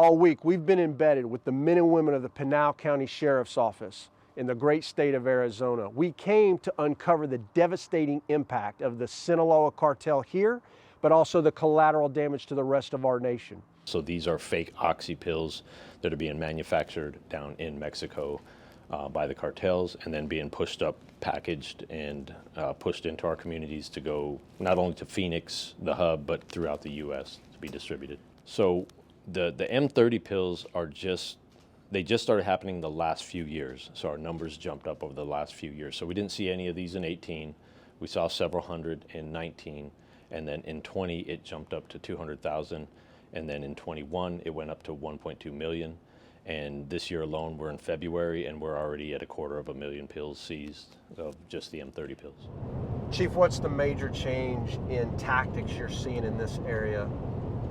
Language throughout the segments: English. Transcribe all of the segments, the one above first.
All week, we've been embedded with the men and women of the Pinal County Sheriff's Office in the great state of Arizona. We came to uncover the devastating impact of the Sinaloa cartel here, but also the collateral damage to the rest of our nation. So these are fake oxy pills that are being manufactured down in Mexico by the cartels and then being pushed up, packaged, and pushed into our communities to go not only to Phoenix, the hub, but throughout the U.S. to be distributed. So the M30 pills they just started happening the last few years. So our numbers jumped up over the last few years. So we didn't see any of these in 18. We saw several hundred in 19. And then in 20, it jumped up to 200,000. And then in 21, it went up to 1.2 million. And this year alone, we're in February, and we're already at 250,000 pills seized of just the M30 pills. Chief, what's the major change in tactics you're seeing in this area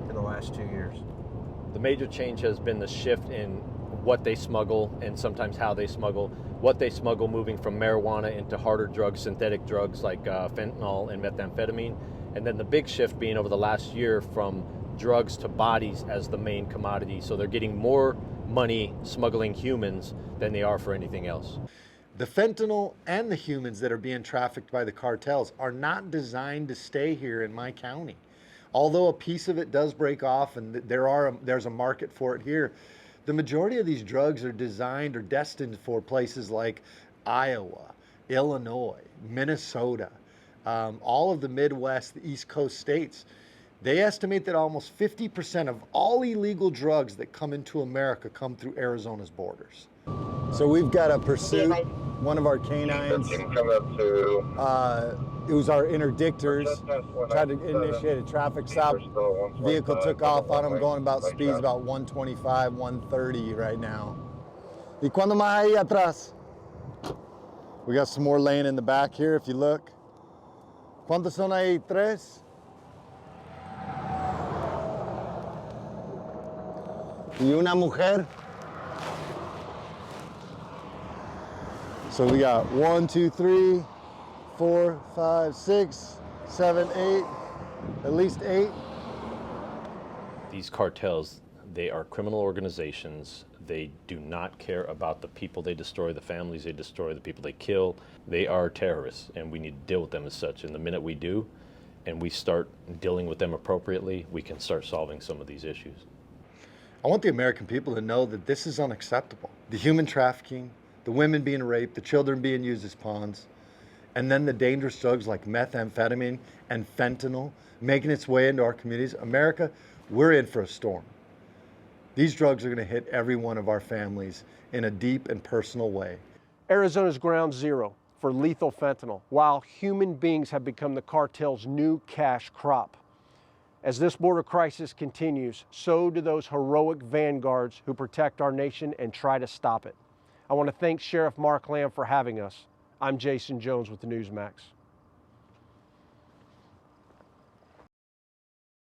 in the last 2 years? The major change has been the shift in what they smuggle and sometimes how they smuggle. What they smuggle, moving from marijuana into harder drugs, synthetic drugs like fentanyl and methamphetamine. And then the big shift being over the last year from drugs to bodies as the main commodity. So they're getting more money smuggling humans than they are for anything else. The fentanyl and the humans that are being trafficked by the cartels are not designed to stay here in my county. Although a piece of it does break off and there's a market for it here, the majority of these drugs are designed or destined for places like Iowa, Illinois, Minnesota, all of the Midwest, the East Coast states. They estimate that almost 50% of all illegal drugs that come into America come through Arizona's borders. So we've got a pursuit. One of our canines, it was our interdictors, tried to initiate a traffic stop. Vehicle took off on them, going about speeds about 125, 130 right now. ¿Y cuándo más ahí atrás? We got some more laying in the back here if you look. ¿Cuántos son ahí? Tres? Y una mujer. So we got 1, 2, 3, 4, 5, 6, 7, 8, at least 8. These cartels, they are criminal organizations. They do not care about the people they destroy, the families they destroy, the people they kill. They are terrorists, and we need to deal with them as such. And the minute we do, and we start dealing with them appropriately, we can start solving some of these issues. I want the American people to know that this is unacceptable. The human trafficking, the women being raped, the children being used as pawns, and then the dangerous drugs like methamphetamine and fentanyl making its way into our communities. America, we're in for a storm. These drugs are going to hit every one of our families in a deep and personal way. Arizona's ground zero for lethal fentanyl, while human beings have become the cartel's new cash crop. As this border crisis continues, so do those heroic vanguards who protect our nation and try to stop it. I want to thank Sheriff Mark Lamb for having us. I'm Jason Jones with the Newsmax.